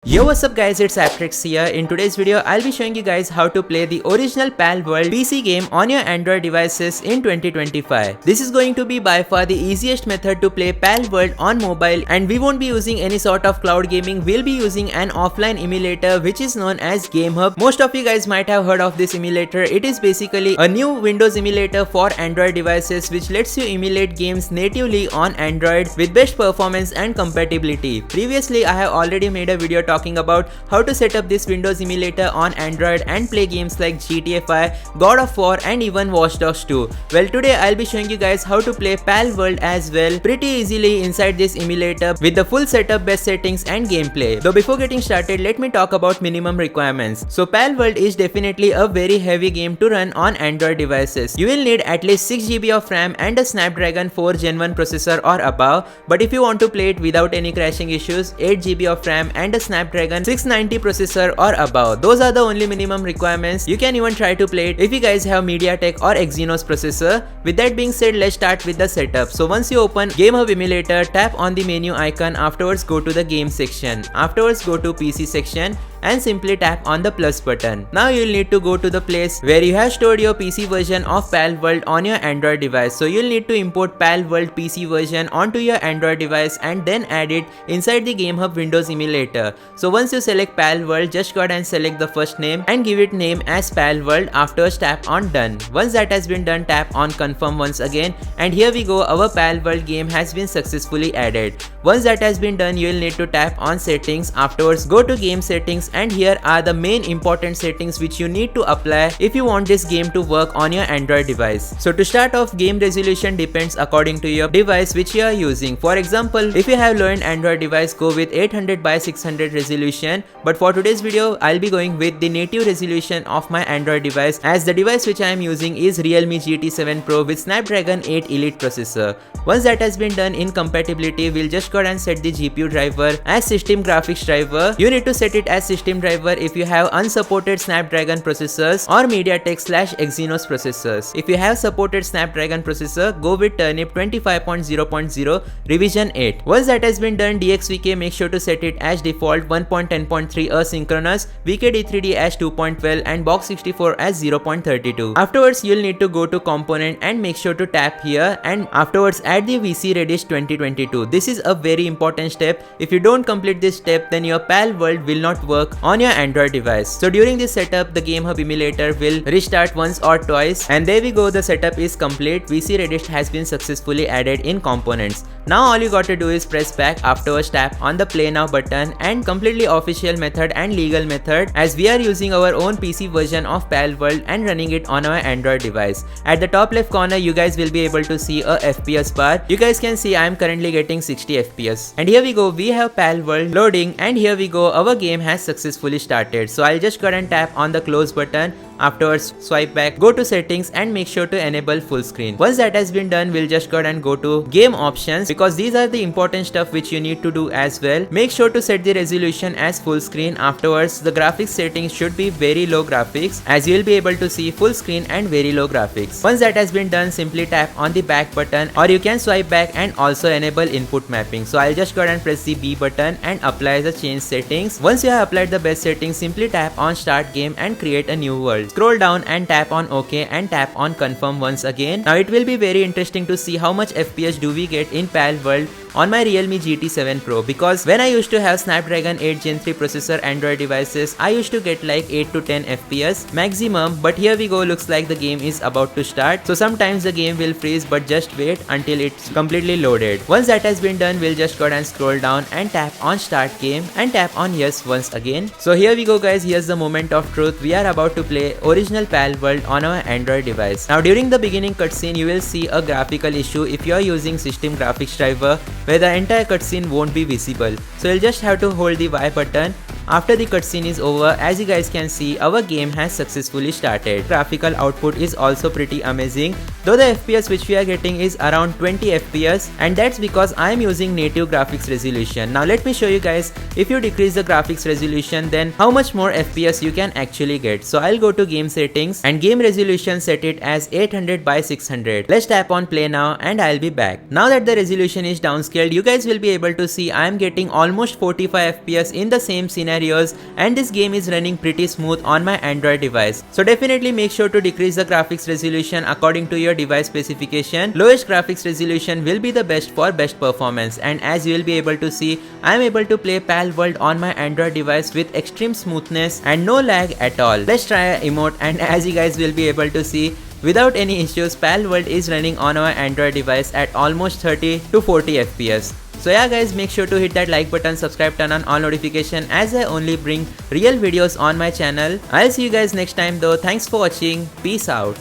Yo, what's up guys, it's Aptrix here. In today's video, I'll be showing you guys how to play the original Palworld PC game on your Android devices in 2025. This is going to be by far the easiest method to play Palworld on mobile, and we won't be using any sort of cloud gaming. We'll be using an offline emulator which is known as GameHub. Most of you guys might have heard of this emulator. It is basically a new Windows emulator for Android devices which lets you emulate games natively on Android with best performance and compatibility. Previously, I have already made a video talking about how to set up this Windows emulator on Android and play games like GTA 5, God of War and even Watch Dogs 2. Well, today I'll be showing you guys how to play Palworld as well pretty easily inside this emulator with the full setup, best settings and gameplay. Though before getting started, let me talk about minimum requirements. So Palworld is definitely a very heavy game to run on Android devices. You will need at least 6 GB of RAM and a Snapdragon 4 Gen 1 processor or above, but if you want to play it without any crashing issues, 8 GB of RAM and a Snapdragon 690 processor or above. Those are the only minimum requirements. You can even try to play it if you guys have MediaTek or Exynos processor. With that being said, let's start with the setup. So once you open GameHub Emulator, tap on the menu icon. Afterwards go to the game section. Afterwards go to PC section and simply tap on the plus button. Now you'll need to go to the place where you have stored your PC version of Palworld on your Android device. So you'll need to import Palworld PC version onto your Android device and then add it inside the GameHub Windows emulator. So once you select Palworld, just go ahead and select the first name and give it name as Palworld. Afterwards tap on done. Once that has been done, tap on confirm once again, and here we go, our Palworld game has been successfully added. Once that has been done, you'll need to tap on settings. Afterwards go to game settings, and here are the main important settings which you need to apply if you want this game to work on your Android device. So to start off, game resolution depends according to your device which you are using. For example, if you have low-end Android device, go with 800 by 600 resolution, but for today's video I'll be going with the native resolution of my Android device, as the device which I am using is Realme GT 7 Pro with Snapdragon 8 Elite processor. Once that has been done, in compatibility we'll just go ahead and set the GPU driver as system graphics driver. You need to set it as system driver if you have unsupported Snapdragon processors or MediaTek/Exynos processors. If you have supported Snapdragon processor, go with Turnip 25.0.0 revision 8. Once that has been done, DXVK make sure to set it as default 1.10.3 asynchronous, VKD3D as 2.12 and Box64 as 0.32. Afterwards you'll need to go to component and make sure to tap here, and afterwards add the VC Redis 2022. This is a very important step. If you don't complete this step, then your Palworld will not work on your Android device. So during this setup, the GameHub emulator will restart once or twice, and there we go, the setup is complete. VC Redis has been successfully added in components. Now all you got to do is press back. Afterwards tap on the play now button, and completely official method and legal method, as we are using our own PC version of Palworld and running it on our Android device. At the top left corner you guys will be able to see a FPS bar. You guys can see I am currently getting 60 FPS. And here we go, we have Palworld loading, and here we go, our game has successfully started. So I'll just go ahead and tap on the close button. Afterwards swipe back, go to settings and make sure to enable full screen. Once that has been done, we'll just go ahead and go to game options, because these are the important stuff which you need to do as well. Make sure to set the resolution as full screen. Afterwards the graphics settings should be very low graphics, as you will be able to see full screen and very low graphics. Once that has been done, simply tap on the back button, or you can swipe back and also enable input mapping. So I'll just go ahead and press the B button and apply the change settings. Once you have applied the best settings, simply tap on start game and create a new world. Scroll down and tap on OK and tap on confirm once again. Now it will be very interesting to see how much FPS do we get in Palworld on my Realme GT 7 Pro, because when I used to have Snapdragon 8 Gen 3 processor Android devices, I used to get like 8 to 10 FPS maximum, but here we go, looks like the game is about to start. So sometimes the game will freeze, but just wait until it's completely loaded. Once that has been done, we'll just go ahead and scroll down and tap on start game and tap on yes once again. So here we go guys, here's the moment of truth. We are about to play original Palworld on our Android device. Now during the beginning cutscene, you will see a graphical issue if you are using system graphics driver, where the entire cutscene won't be visible. So you'll just have to hold the Y button. After the cutscene is over, as you guys can see, our game has successfully started. Graphical output is also pretty amazing, though the FPS which we are getting is around 20 FPS, and that's because I am using native graphics resolution. Now let me show you guys, if you decrease the graphics resolution, then how much more FPS you can actually get. So I'll go to game settings and game resolution, set it as 800 by 600. Let's tap on play now and I'll be back. Now that the resolution is downscaled, you guys will be able to see I am getting almost 45 FPS in the same scenario scenarios, and this game is running pretty smooth on my Android device. So definitely make sure to decrease the graphics resolution according to your device specification. Lowest graphics resolution will be the best for best performance, and as you will be able to see, I am able to play Palworld on my Android device with extreme smoothness and no lag at all. Let's try a emote, and as you guys will be able to see, without any issues, Palworld is running on our Android device at almost 30 to 40 FPS. So yeah guys, make sure to hit that like button, subscribe, turn on all notification, as I only bring real videos on my channel. I'll see you guys next time though. Thanks for watching. Peace out.